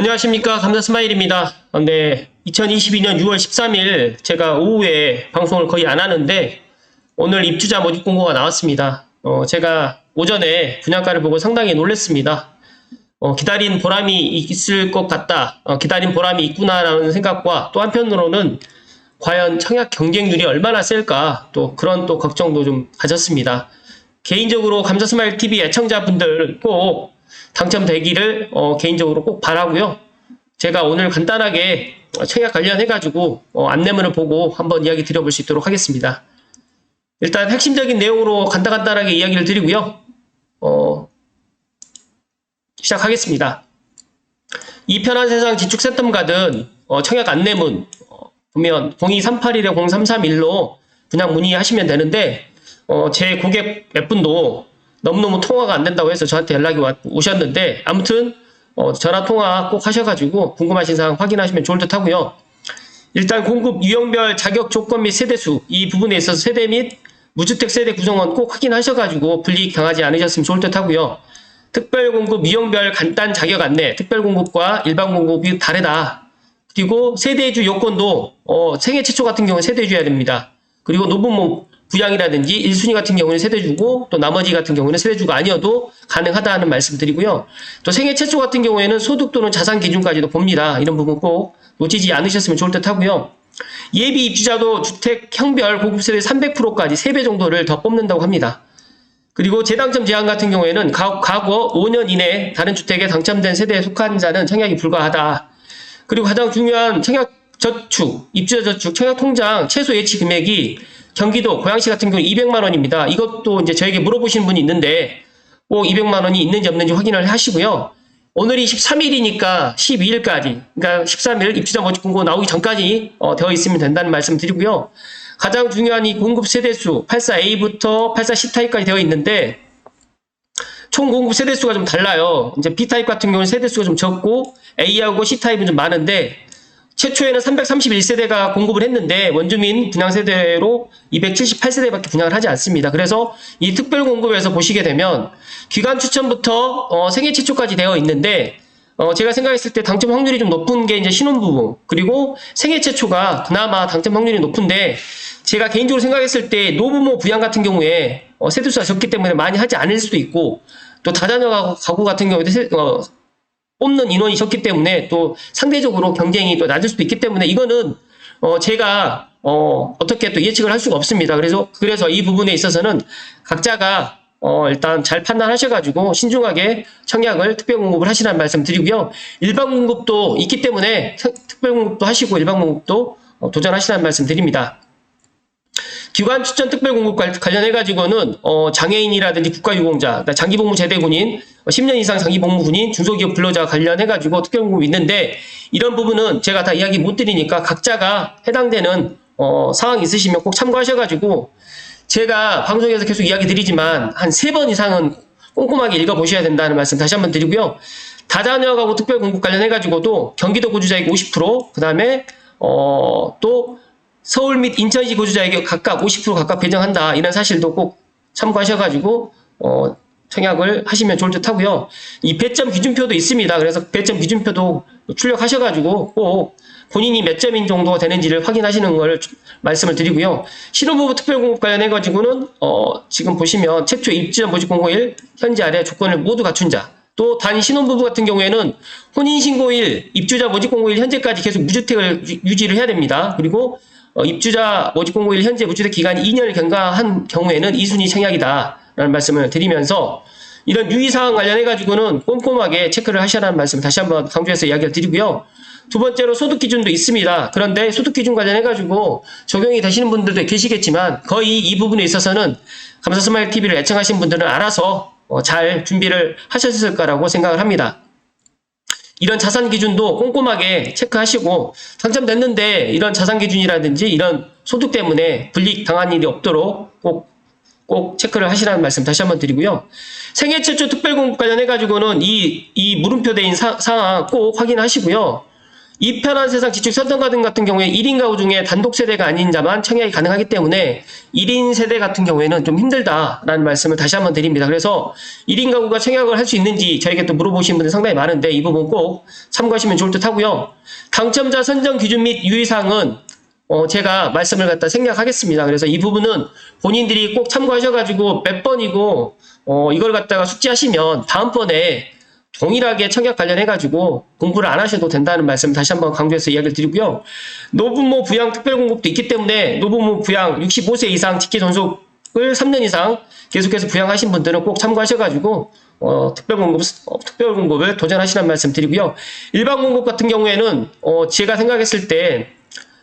안녕하십니까. 감사스마일입니다. 네, 2022년 6월 13일 제가 오후에 방송을 거의 안 하는데 오늘 입주자 모집 공고가 나왔습니다. 제가 오전에 분양가를 보고 상당히 놀랐습니다. 기다린 보람이 있을 것 같다. 기다린 보람이 있구나라는 생각과 또 한편으로는 과연 청약 경쟁률이 얼마나 셀까 또 그런 또 걱정도 좀 가졌습니다. 개인적으로 감사스마일TV 애청자분들 꼭 당첨되기를 개인적으로 꼭 바라고요. 제가 오늘 간단하게 청약 관련해가지고 안내문을 보고 한번 이야기 드려볼 수 있도록 하겠습니다. 일단 핵심적인 내용으로 간단하게 이야기를 드리고요. 시작하겠습니다. 이 편한 세상 지축센텀 청약 안내문 보면 02381-0331로 그냥 문의하시면 되는데 제 고객 몇 분도 너무너무 통화가 안 된다고 해서 저한테 연락이 오셨는데 아무튼 전화 통화 꼭 하셔가지고 궁금하신 사항 확인하시면 좋을 듯 하고요. 일단 공급 유형별 자격 조건 및 세대수 이 부분에 있어서 세대 및 무주택 세대 구성원 꼭 확인하셔가지고 불이익 당하지 않으셨으면 좋을 듯 하고요. 특별공급 유형별 간단 자격 안내 특별공급과 일반공급이 다르다. 그리고 세대주 요건도 생애 최초 같은 경우는 세대주여야 됩니다. 그리고 노부모 부양이라든지 1순위 같은 경우는 세대주고 또 나머지 같은 경우는 세대주가 아니어도 가능하다는 말씀 드리고요. 또 생애 최초 같은 경우에는 소득 또는 자산 기준까지도 봅니다. 이런 부분 꼭 놓치지 않으셨으면 좋을 듯 하고요. 예비 입주자도 주택형별 고급세대 300%까지 3배 정도를 더 뽑는다고 합니다. 그리고 재당첨 제한 같은 경우에는 과거 5년 이내 다른 주택에 당첨된 세대에 속한 자는 청약이 불가하다. 그리고 가장 중요한 청약저축, 입주자저축, 청약통장 최소 예치 금액이 경기도 고양시 같은 경우 200만 원입니다. 이것도 이제 저에게 물어보신 분이 있는데 꼭 200만 원이 있는지 없는지 확인을 하시고요. 오늘이 13일이니까 12일까지, 그러니까 13일 입주자 모집 공고 나오기 전까지 되어 있으면 된다는 말씀 드리고요. 가장 중요한 이 공급 세대수 84A부터 84C타입까지 되어 있는데 총 공급 세대수가 좀 달라요. 이제 B타입 같은 경우는 세대수가 좀 적고 A하고 C타입은 좀 많은데 최초에는 331세대가 공급을 했는데 원주민 분양세대로 278세대밖에 분양을 하지 않습니다. 그래서 이 특별공급에서 보시게 되면 기간 추천부터 생애 최초까지 되어 있는데 제가 생각했을 때 당첨 확률이 좀 높은 게 이제 신혼부부 그리고 생애 최초가 그나마 당첨 확률이 높은데 제가 개인적으로 생각했을 때 노부모 부양 같은 경우에 세대수가 적기 때문에 많이 하지 않을 수도 있고 또 다자녀 가구 같은 경우에도 뽑는 인원이 적기 때문에 또 상대적으로 경쟁이 또 낮을 수도 있기 때문에 이거는 제가 어떻게 또 예측을 할 수가 없습니다. 그래서 이 부분에 있어서는 각자가 일단 잘 판단하셔가지고 신중하게 청약을 특별공급을 하시라는 말씀 드리고요. 일반공급도 있기 때문에 특별공급도 하시고 일반공급도 도전하시라는 말씀 드립니다. 기관 추천 특별공급 관련해가지고는 장애인이라든지 국가유공자, 장기복무 제대군인, 10년 이상 장기복무군인, 중소기업 근로자 관련해가지고 특별공급이 있는데 이런 부분은 제가 다 이야기 못 드리니까 각자가 해당되는 사항이 있으시면 꼭 참고하셔가지고 제가 방송에서 계속 이야기 드리지만 한 3번 이상은 꼼꼼하게 읽어보셔야 된다는 말씀 다시 한번 드리고요. 다자녀 가구 특별공급 관련해가지고도 경기도 거주자에게 50%, 그 다음에 또 서울 및 인천시 거주자에게 각각 50% 각각 배정한다. 이런 사실도 꼭 참고하셔가지고 청약을 하시면 좋을 듯 하고요. 이 배점 기준표도 있습니다. 그래서 배점 기준표도 출력하셔가지고 꼭 본인이 몇 점인 정도가 되는지를 확인하시는 걸 말씀을 드리고요. 신혼부부 특별공급 관련해가지고는 지금 보시면 최초 입주자 모집 공고일 현재 아래 조건을 모두 갖춘 자. 또 단 신혼부부 같은 경우에는 혼인신고일, 입주자 모집 공고일 현재까지 계속 무주택을 유지를 해야 됩니다. 그리고 입주자 모집 공고일 현재 무주택 기간이 2년을 경과한 경우에는 2순위 청약이다 라는 말씀을 드리면서 이런 유의사항 관련해가지고는 꼼꼼하게 체크를 하셔라는 말씀 다시 한번 강조해서 이야기를 드리고요. 두 번째로 소득 기준도 있습니다. 그런데 소득 기준 관련해가지고 적용이 되시는 분들도 계시겠지만 거의 이 부분에 있어서는 감사스마일TV를 애청하신 분들은 알아서 잘 준비를 하셨을 거라고 생각을 합니다. 이런 자산 기준도 꼼꼼하게 체크하시고 당첨됐는데 이런 자산 기준이라든지 이런 소득 때문에 불이익 당한 일이 없도록 꼭 체크를 하시라는 말씀 다시 한번 드리고요. 생애 최초 특별공급 관련해가지고는 이 물음표 대인 사항 꼭 확인하시고요. 이 편한 세상 지축 선정가등 같은 경우에 1인 가구 중에 단독 세대가 아닌 자만 청약이 가능하기 때문에 1인 세대 같은 경우에는 좀 힘들다라는 말씀을 다시 한번 드립니다. 그래서 1인 가구가 청약을 할 수 있는지 저에게 또 물어보시는 분들이 상당히 많은데 이 부분 꼭 참고하시면 좋을 듯 하고요. 당첨자 선정 기준 및 유의사항은 제가 말씀을 갖다 생략하겠습니다. 그래서 이 부분은 본인들이 꼭 참고하셔가지고 몇 번이고 이걸 갖다가 숙지하시면 다음번에 동일하게 청약 관련해가지고 공부를 안 하셔도 된다는 말씀 다시 한번 강조해서 이야기를 드리고요. 노부모 부양 특별공급도 있기 때문에 노부모 부양 65세 이상 직계 존속을 3년 이상 계속해서 부양하신 분들은 꼭 참고하셔가지고 특별공급을 도전하시라는 말씀 드리고요. 일반 공급 같은 경우에는 제가 생각했을 때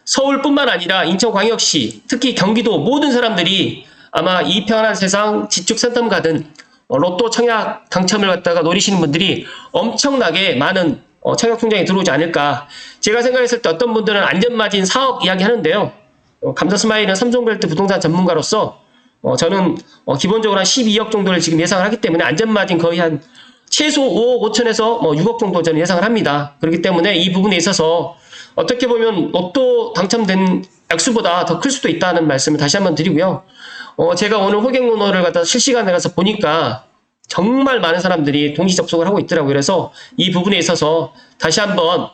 서울뿐만 아니라 인천광역시, 특히 경기도 모든 사람들이 아마 이 편한 세상 지축센텀 가든 로또 청약 당첨을 갖다가 노리시는 분들이 엄청나게 많은 청약 통장에 들어오지 않을까. 제가 생각했을 때 어떤 분들은 안전마진 4억 이야기 하는데요. 감사스마일은 3종벨트 부동산 전문가로서 저는 기본적으로 한 12억 정도를 지금 예상을 하기 때문에 안전마진 거의 한 최소 5억 5천에서 6억 정도 저는 예상을 합니다. 그렇기 때문에 이 부분에 있어서 어떻게 보면 로또 당첨된 액수보다 더 클 수도 있다는 말씀을 다시 한번 드리고요. 제가 오늘 호객 논어를 갖다 실시간에 가서 보니까 정말 많은 사람들이 동시 접속을 하고 있더라고요. 그래서 이 부분에 있어서 다시 한번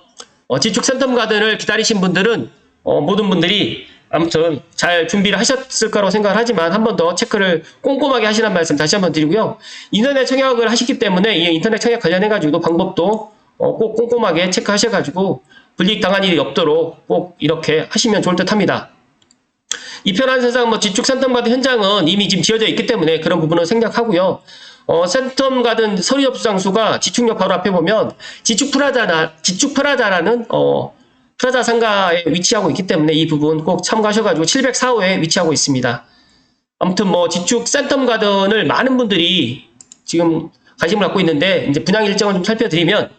지축센텀 가든을 기다리신 분들은 모든 분들이 아무튼 잘 준비를 하셨을 거라고 생각을 하지만 한 번 더 체크를 꼼꼼하게 하시라는 말씀 다시 한번 드리고요. 인터넷 청약을 하시기 때문에 이 인터넷 청약 관련해가지고 방법도 꼭 꼼꼼하게 체크하셔가지고 불이익 당한 일이 없도록 꼭 이렇게 하시면 좋을 듯 합니다. 이 편한 세상 지축센텀 가든 현장은 이미 지금 지어져 있기 때문에 그런 부분은 생략하고요. 센텀 가든 서류 접수 장소가 지축역 바로 앞에 보면 지축프라자라는 프라자 상가에 위치하고 있기 때문에 이 부분 꼭 참고하셔가지고 704호에 위치하고 있습니다. 아무튼 지축 센텀 가든을 많은 분들이 지금 관심을 갖고 있는데 이제 분양 일정을 좀 살펴드리면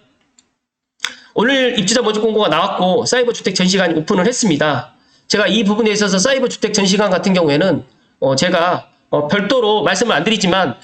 오늘 입주자 모집 공고가 나왔고 사이버 주택 전시관이 오픈을 했습니다. 제가 이 부분에 있어서 사이버 주택 전시관 같은 경우에는 제가 별도로 말씀을 안 드리지만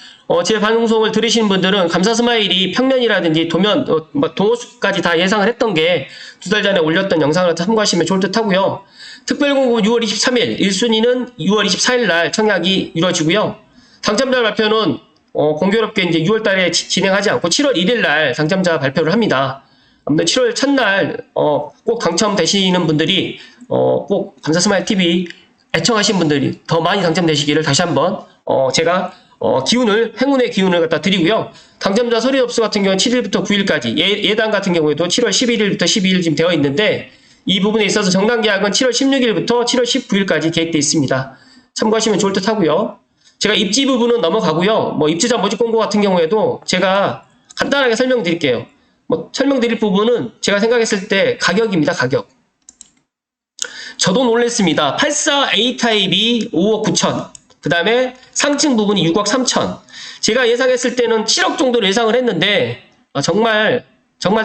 제 방송을 들으시는 분들은 감사스마일이 평면이라든지 도면 동호수까지 다 예상을 했던 게 2달 전에 올렸던 영상을 참고하시면 좋을 듯 하고요. 특별공고 6월 23일 1순위는 6월 24일 날 청약이 이루어지고요. 당첨자 발표는 공교롭게 이제 6월 달에 진행하지 않고 7월 1일 날 당첨자 발표를 합니다. 아무튼 7월 첫날 꼭 당첨되시는 분들이 꼭 감사스마일 TV 애청하신 분들이 더 많이 당첨되시기를 다시 한번 제가 행운의 기운을 갖다 드리고요. 당첨자 서류 접수 같은 경우는 7일부터 9일까지, 예당 같은 경우에도 7월 11일부터 12일 지금 되어 있는데 이 부분에 있어서 정당 계약은 7월 16일부터 7월 19일까지 계획되어 있습니다. 참고하시면 좋을 듯 하고요. 제가 입지 부분은 넘어가고요. 입주자 모집 공고 같은 경우에도 제가 간단하게 설명드릴게요. 설명드릴 부분은 제가 생각했을 때 가격입니다. 가격. 저도 놀랬습니다. 84A 타입이 5억 9천. 그 다음에 상층 부분이 6억 3천. 제가 예상했을 때는 7억 정도로 예상을 했는데 정말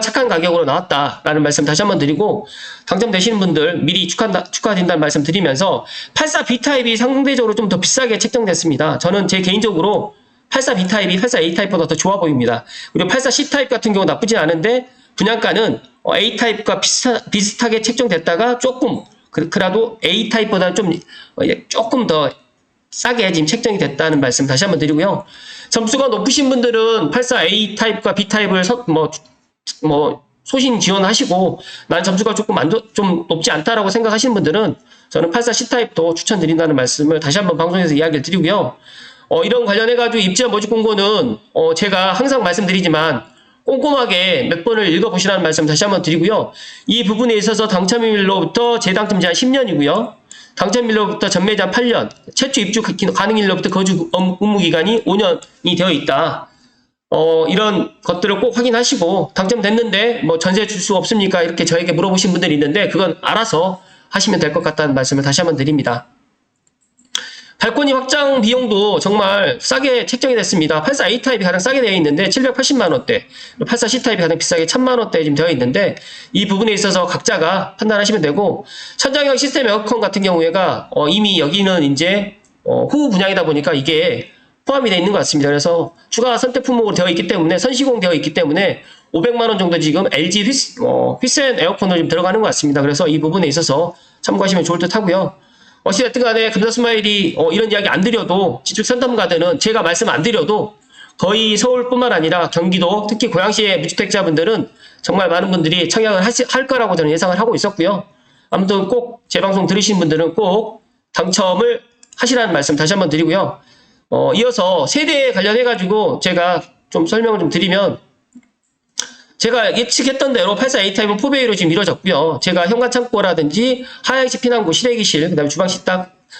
착한 가격으로 나왔다라는 말씀 다시 한번 드리고 당첨되시는 분들 미리 축하드린다는 말씀 드리면서 84B 타입이 상대적으로 좀 더 비싸게 책정됐습니다. 저는 제 개인적으로 84B 타입이 84A 타입보다 더 좋아 보입니다. 그리고 84C 타입 같은 경우 나쁘진 않은데 분양가는 A 타입과 비슷하게 책정됐다가 그래도 A 타입보다 조금 더 싸게 지금 책정이 됐다는 말씀 다시 한번 드리고요. 점수가 높으신 분들은 84A 타입과 B 타입을 소신 지원하시고 난 점수가 좀 높지 않다라고 생각하시는 분들은 저는 84C 타입도 추천드린다는 말씀을 다시 한번 방송에서 이야기를 드리고요. 이런 관련해가지고 입주자 모집 공고는 제가 항상 말씀드리지만 꼼꼼하게 몇 번을 읽어보시라는 말씀 다시 한번 드리고요. 이 부분에 있어서 당첨일로부터 재당첨 제한 10년이고요. 당첨일로부터 전매 제한 8년, 최초 입주 가능일로부터 거주 의무기간이 5년이 되어 있다. 이런 것들을 꼭 확인하시고 당첨됐는데 전세 줄 수 없습니까? 이렇게 저에게 물어보신 분들이 있는데 그건 알아서 하시면 될 것 같다는 말씀을 다시 한번 드립니다. 발코니 확장 비용도 정말 싸게 책정이 됐습니다. 84A 타입이 가장 싸게 되어 있는데 780만원대, 84C 타입이 가장 비싸게 1000만원대 지금 되어 있는데 이 부분에 있어서 각자가 판단하시면 되고 천장형 시스템 에어컨 같은 경우에가 이미 여기는 이제 후후 분양이다 보니까 이게 포함이 되어 있는 것 같습니다. 그래서 추가 선택 품목으로 되어 있기 때문에 선시공 되어 있기 때문에 500만 원 정도 지금 LG 휘센 에어컨으로 지금 들어가는 것 같습니다. 그래서 이 부분에 있어서 참고하시면 좋을 듯 하고요. 어찌됐든 간에 감사스마일이 이런 이야기 안 드려도 지축 센텀가드는 제가 말씀 안 드려도 거의 서울뿐만 아니라 경기도 특히 고양시의 무주택자분들은 정말 많은 분들이 청약을 할 거라고 저는 예상을 하고 있었고요. 아무튼 꼭 제 방송 들으신 분들은 꼭 당첨을 하시라는 말씀 다시 한번 드리고요. 이어서 세대에 관련해가지고 제가 좀 설명을 좀 드리면 제가 예측했던 대로 84 A타입은 포베이로 지금 이루어졌고요. 제가 현관창고라든지 하향식 피난구, 실외기실, 그 다음에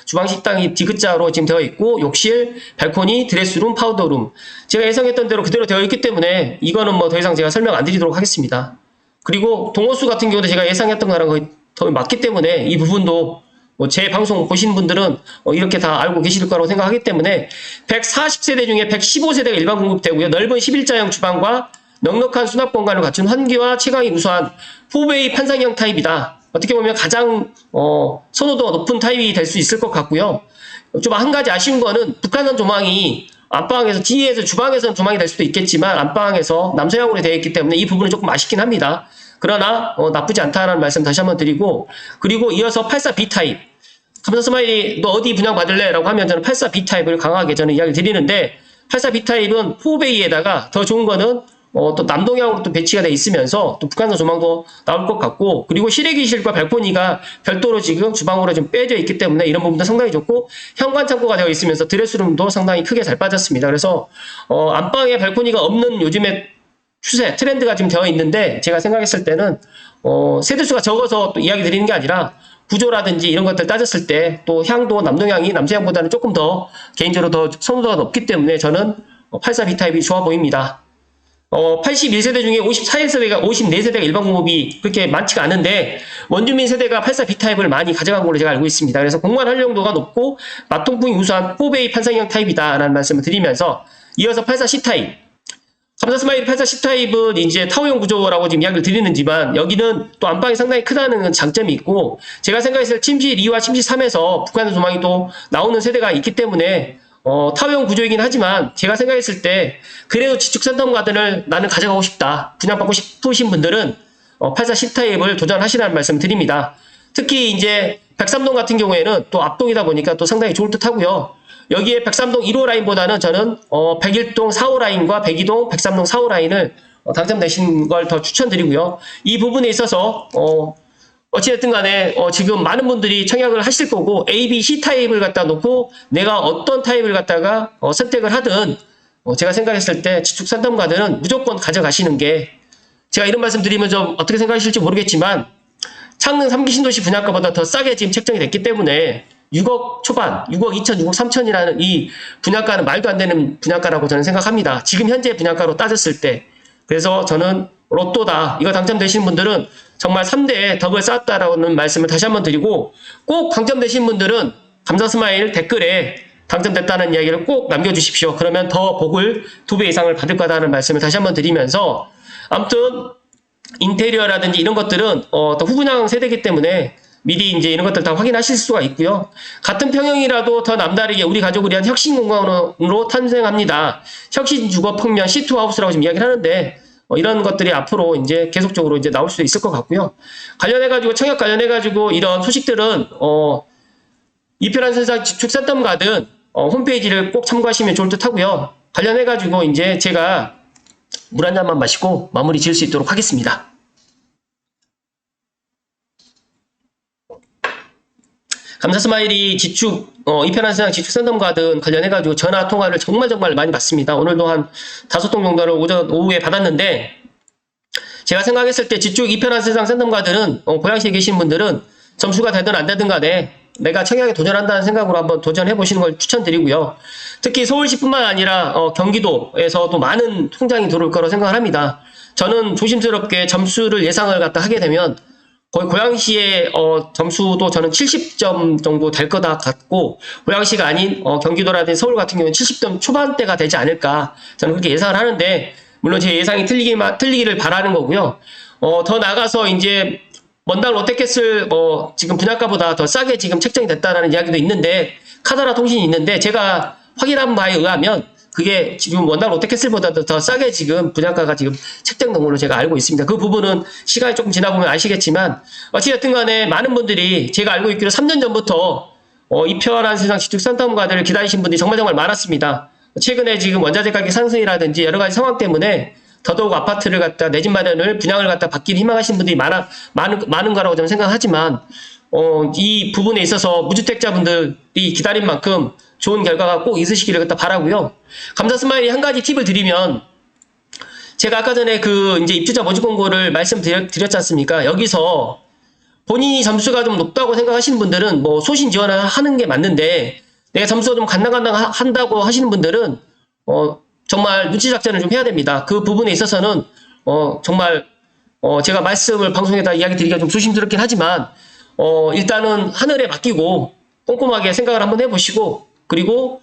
주방식당이 D자로 지금 되어 있고, 욕실, 발코니, 드레스룸, 파우더룸. 제가 예상했던 대로 그대로 되어 있기 때문에 이거는 뭐 더 이상 제가 설명 안 드리도록 하겠습니다. 그리고 동호수 같은 경우도 제가 예상했던 거랑 거의 더 맞기 때문에 이 부분도 제 방송 보신 분들은 이렇게 다 알고 계실 거라고 생각하기 때문에 140세대 중에 115세대가 일반 공급되고요. 넓은 11자형 주방과 넉넉한 수납 공간을 갖춘 환기와 채광이 우수한 4베이 판상형 타입이다. 어떻게 보면 가장 선호도가 높은 타입이 될 수 있을 것 같고요. 좀 한 가지 아쉬운 거는 북한산 조망이 안방에서 뒤에서 주방에서는 조망이 될 수도 있겠지만 안방에서 남서향으로 되어 있기 때문에 이 부분은 조금 아쉽긴 합니다. 그러나 나쁘지 않다는 말씀 다시 한번 드리고, 그리고 이어서 84B 타입. 감사스마일이 너 어디 분양받을래? 라고 하면 저는 84B 타입을 강하게 저는 이야기를 드리는데, 84B 타입은 4베이에다가 더 좋은 거는 또 남동향으로 또 배치가 돼 있으면서 또 북한산 조망도 나올 것 같고, 그리고 실외기실과 발코니가 별도로 지금 주방으로 좀 빼져 있기 때문에 이런 부분도 상당히 좋고, 현관 창고가 되어 있으면서 드레스룸도 상당히 크게 잘 빠졌습니다. 그래서 안방에 발코니가 없는 요즘에 추세, 트렌드가 지금 되어 있는데, 제가 생각했을 때는 세대수가 적어서 또 이야기 드리는 게 아니라 구조라든지 이런 것들 따졌을 때 또 향도 남동향이 남서향보다는 조금 더 개인적으로 더 선호도가 높기 때문에 저는 84B 타입이 좋아 보입니다. 81세대 중에 54세대가 일반 공급이 그렇게 많지가 않은데 원주민 세대가 84B 타입을 많이 가져간 걸로 제가 알고 있습니다. 그래서 공간 활용도가 높고 맛통풍이 우수한 4베이 판상형 타입이다라는 말씀을 드리면서 이어서 84C 타입. 감사스마일 84C 타입은 이제 타워형 구조라고 지금 이야기를 드리는지만 여기는 또 안방이 상당히 크다는 장점이 있고, 제가 생각했을 때 침실 2와 침실 3에서 북한산 조망이 또 나오는 세대가 있기 때문에 타워형 구조이긴 하지만 제가 생각했을 때 그래도 지축 센텀가든을 나는 가져가고 싶다, 분양받고 싶으신 분들은 84C 타입을 도전하시라는 말씀을 드립니다. 특히 이제 103동 같은 경우에는 또 앞동이다 보니까 또 상당히 좋을 듯 하고요. 여기에 103동 1호 라인보다는 저는 101동 4호 라인과 102동 103동 4호 라인을 당첨되신 걸 더 추천드리고요. 이 부분에 있어서 어찌됐든 간에 지금 많은 분들이 청약을 하실 거고, A, B, C 타입을 갖다 놓고 내가 어떤 타입을 갖다가 선택을 하든 제가 생각했을 때 지축 센텀가든은 무조건 가져가시는 게, 제가 이런 말씀 드리면 좀 어떻게 생각하실지 모르겠지만 창릉 3기 신도시 분양가보다 더 싸게 지금 책정이 됐기 때문에 6억 초반, 6억 2천, 6억 3천이라는 이 분양가는 말도 안 되는 분양가라고 저는 생각합니다. 지금 현재 분양가로 따졌을 때. 그래서 저는 로또다, 이거 당첨되신 분들은 정말 3대에 덕을 쌓았다라는 말씀을 다시 한번 드리고, 꼭 당첨되신 분들은 감사스마일 댓글에 당첨됐다는 이야기를 꼭 남겨주십시오. 그러면 더 복을 2배 이상을 받을 거다라는 말씀을 다시 한번 드리면서, 아무튼 인테리어라든지 이런 것들은 더 후분양 세대이기 때문에 미리 이제 이런 것들 다 확인하실 수가 있고요. 같은 평형이라도 더 남다르게 우리 가족을 위한 혁신 공간으로 탄생합니다. 혁신 주거 평면 C2 하우스라고 지금 이야기를 하는데, 이런 것들이 앞으로 이제 계속적으로 이제 나올 수 있을 것 같고요. 관련해가지고, 청약 관련해가지고 이런 소식들은, 이편한 세상 지축 센텀가든 홈페이지를 꼭 참고하시면 좋을 듯 하고요. 관련해가지고 이제 제가 물 한 잔만 마시고 마무리 지을 수 있도록 하겠습니다. 감사스마일이 지축, 이편한 세상 지축 센텀가든 관련해가지고 전화 통화를 정말 많이 받습니다. 오늘도 한 5통 정도를 오후에 받았는데, 제가 생각했을 때 지축 이편한 세상 센텀가든은 고양시에 계신 분들은 점수가 되든 안 되든 간에 내가 청약에 도전한다는 생각으로 한번 도전해 보시는 걸 추천드리고요. 특히 서울시뿐만 아니라 경기도에서도 많은 통장이 들어올 거라고 생각을 합니다. 저는 조심스럽게 점수를 예상을 갖다 하게 되면 거의 고양시의 점수도 저는 70점 정도 될 거다 같고, 고양시가 아닌 경기도라든지 서울 같은 경우는 70점 초반대가 되지 않을까 저는 그렇게 예상을 하는데, 물론 제 예상이 틀리기를 바라는 거고요. 더 나가서 이제 먼당 롯데캐슬 지금 분양가보다 더 싸게 지금 책정이 됐다라는 이야기도 있는데, 카더라 통신이 있는데, 제가 확인한 바에 의하면 그게 지금 원달 롯데캐슬보다도 더 싸게 지금 분양가가 지금 책정된 걸로 제가 알고 있습니다. 그 부분은 시간이 조금 지나보면 아시겠지만 어찌됐든 간에 많은 분들이 제가 알고 있기로 3년 전부터 이 편한 세상 지축센텀가들을 기다리신 분들이 정말 많았습니다. 최근에 지금 원자재 가격 상승이라든지 여러 가지 상황 때문에 더더욱 아파트를 갖다 내 집 마련을 분양을 갖다 받기를 희망하시는 분들이 많은 거라고 저는 생각하지만 이 부분에 있어서 무주택자분들이 기다린 만큼 좋은 결과가 꼭 있으시기를 갖다 바라고요. 감사 스마일이 한 가지 팁을 드리면 제가 아까 전에 그 이제 입주자 모집 공고를 말씀드렸지 않습니까? 여기서 본인이 점수가 좀 높다고 생각하시는 분들은 뭐 소신 지원을 하는 게 맞는데 내가 점수가 좀 간당간당한다고 하시는 분들은 정말 눈치 작전을 좀 해야 됩니다. 그 부분에 있어서는 정말 제가 말씀을 방송에다 이야기 드리기가 좀 조심스럽긴 하지만 일단은 하늘에 맡기고 꼼꼼하게 생각을 한번 해보시고 그리고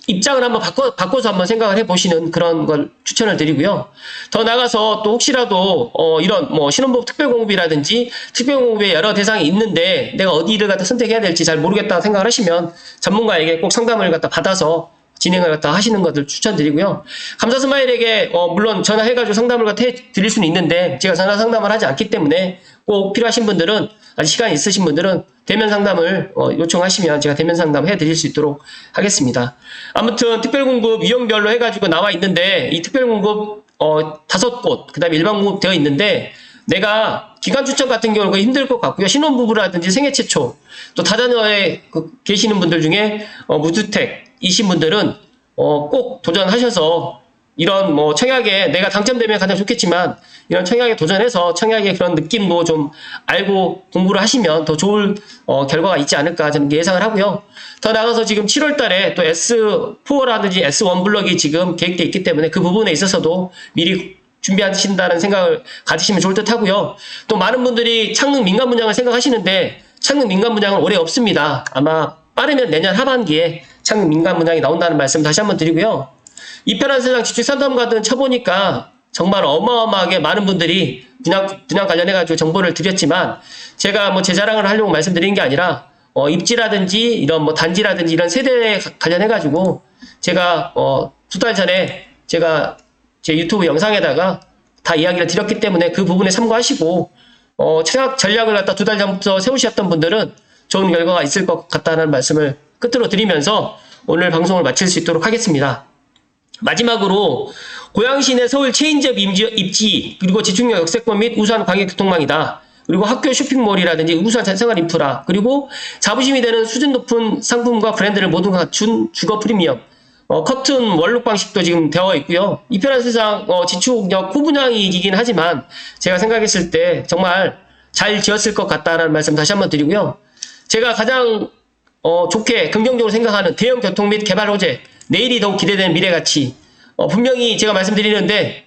입장을 한번 바꿔서 한번 생각을 해보시는 그런 걸 추천을 드리고요. 더 나가서 또 혹시라도 이런 뭐 신혼부부 특별공급이라든지 특별공급의 여러 대상이 있는데 내가 어디를 갖다 선택해야 될지 잘 모르겠다 생각을 하시면 전문가에게 꼭 상담을 갖다 받아서 진행을 갖다 하시는 것을 추천드리고요. 감사 스마일에게 물론 전화해가지고 상담을 갖다 해드릴 수는 있는데 제가 전화 상담을 하지 않기 때문에 꼭 필요하신 분들은 아직 시간이 있으신 분들은 대면 상담을 요청하시면 제가 대면 상담 해드릴 수 있도록 하겠습니다. 아무튼 특별공급 유형별로 해가지고 나와 있는데 이 특별공급 5곳 그 다음에 일반공급 되어 있는데 내가 기간 추천 같은 경우는 힘들 것 같고요. 신혼부부라든지 생애 최초 또 다자녀에 계시는 분들 중에 무주택이신 분들은 꼭 도전하셔서 이런 뭐 청약에 내가 당첨되면 가장 좋겠지만 이런 청약에 도전해서 청약의 그런 느낌도 좀 알고 공부를 하시면 더 좋은 결과가 있지 않을까 저는 예상을 하고요. 더 나아가서 지금 7월 달에 또 S4라든지 S1 블럭이 지금 계획되어 있기 때문에 그 부분에 있어서도 미리 준비하신다는 생각을 가지시면 좋을 듯 하고요. 또 많은 분들이 창릉 민간 분양을 생각하시는데 창릉 민간 분양은 올해 없습니다. 아마 빠르면 내년 하반기에 창릉 민간 분양이 나온다는 말씀 다시 한번 드리고요. 이 편한 세상 지축센텀가든 쳐보니까 정말 어마어마하게 많은 분들이 분양 관련해가지고 정보를 드렸지만 제가 뭐 제 자랑을 하려고 말씀드리는 게 아니라 입지라든지 이런 뭐 단지라든지 이런 세대에 관련해가지고 제가 2달 전에 제가 제 유튜브 영상에다가 다 이야기를 드렸기 때문에 그 부분에 참고하시고 청약 전략을 갖다 2달 전부터 세우셨던 분들은 좋은 결과가 있을 것 같다는 말씀을 끝으로 드리면서 오늘 방송을 마칠 수 있도록 하겠습니다. 마지막으로 고양시 내 서울 체인지업 입지 그리고 지축역 역세권 및 우수한 광역교통망이다. 그리고 학교 쇼핑몰이라든지 우수한 생활 인프라 그리고 자부심이 되는 수준 높은 상품과 브랜드를 모두 갖춘 주거 프리미엄 커튼 원룩 방식도 지금 되어 있고요. 이 편한 세상 지축역 후분양이긴 하지만 제가 생각했을 때 정말 잘 지었을 것 같다는 말씀 다시 한번 드리고요. 제가 가장 좋게 긍정적으로 생각하는 대형 교통 및 개발 호재 내일이 더욱 기대되는 미래가치 분명히 제가 말씀드리는데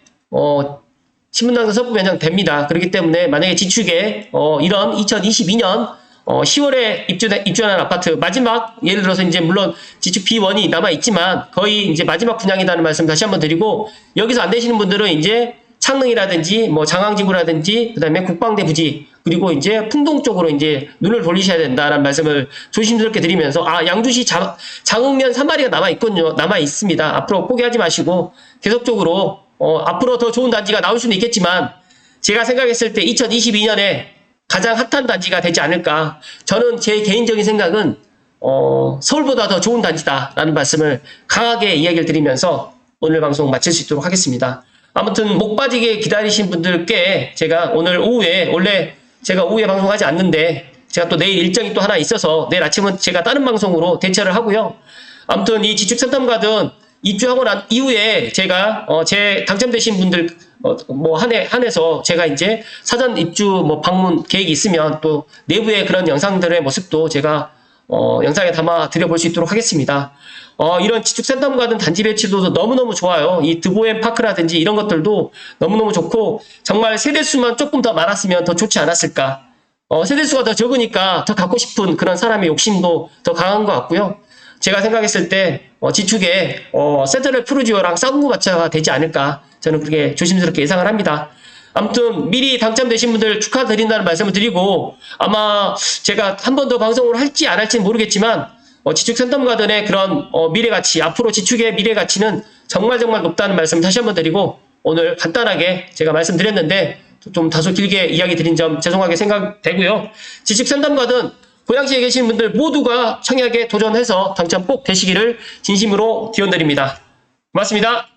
신분당사 서부 변경됩니다. 그렇기 때문에 만약에 지축에 이런 2022년 10월에 입주한 아파트 마지막 예를 들어서 이제 물론 지축 B1이 남아 있지만 거의 이제 마지막 분양이라는 말씀 다시 한번 드리고 여기서 안 되시는 분들은 이제 창릉이라든지 뭐 장항지구라든지 그다음에 국방대 부지 그리고 이제 풍동 쪽으로 이제 눈을 돌리셔야 된다라는 말씀을 조심스럽게 드리면서 양주시 장흥면 3마리가 남아 있습니다. 앞으로 포기하지 마시고 계속적으로 앞으로 더 좋은 단지가 나올 수는 있겠지만 제가 생각했을 때 2022년에 가장 핫한 단지가 되지 않을까. 저는 제 개인적인 생각은 서울보다 더 좋은 단지다라는 말씀을 강하게 이야기를 드리면서 오늘 방송 마칠 수 있도록 하겠습니다. 아무튼 목 빠지게 기다리신 분들께 제가 오늘 오후에 원래 제가 오후에 방송하지 않는데 제가 또 내일 일정이 또 하나 있어서 내일 아침은 제가 다른 방송으로 대처를 하고요. 아무튼 이 지축센텀가든 입주하고 난 이후에 제가 제 당첨되신 분들 뭐 한해서 제가 이제 사전 입주 뭐 방문 계획이 있으면 또 내부의 그런 영상들의 모습도 제가 영상에 담아 드려볼 수 있도록 하겠습니다. 이런 지축센텀가든 단지 배치도 너무너무 좋아요. 이 드보엠 파크라든지 이런 것들도 너무너무 좋고 정말 세대수만 조금 더 많았으면 더 좋지 않았을까. 세대수가 더 적으니까 더 갖고 싶은 그런 사람의 욕심도 더 강한 것 같고요. 제가 생각했을 때 지축에 센트럴 푸르지오랑 쌍구마차가 되지 않을까 저는 그렇게 조심스럽게 예상을 합니다. 아무튼 미리 당첨되신 분들 축하드린다는 말씀을 드리고 아마 제가 한 번 더 방송을 할지 안 할지는 모르겠지만 지축센텀가든의 그런 미래가치 앞으로 지축의 미래가치는 정말 높다는 말씀 다시 한번 드리고, 오늘 간단하게 제가 말씀드렸는데 좀 다소 길게 이야기 드린 점 죄송하게 생각되고요. 지식센텀가든 고양시에 계신 분들 모두가 청약에 도전해서 당첨 꼭 되시기를 진심으로 기원드립니다. 고맙습니다.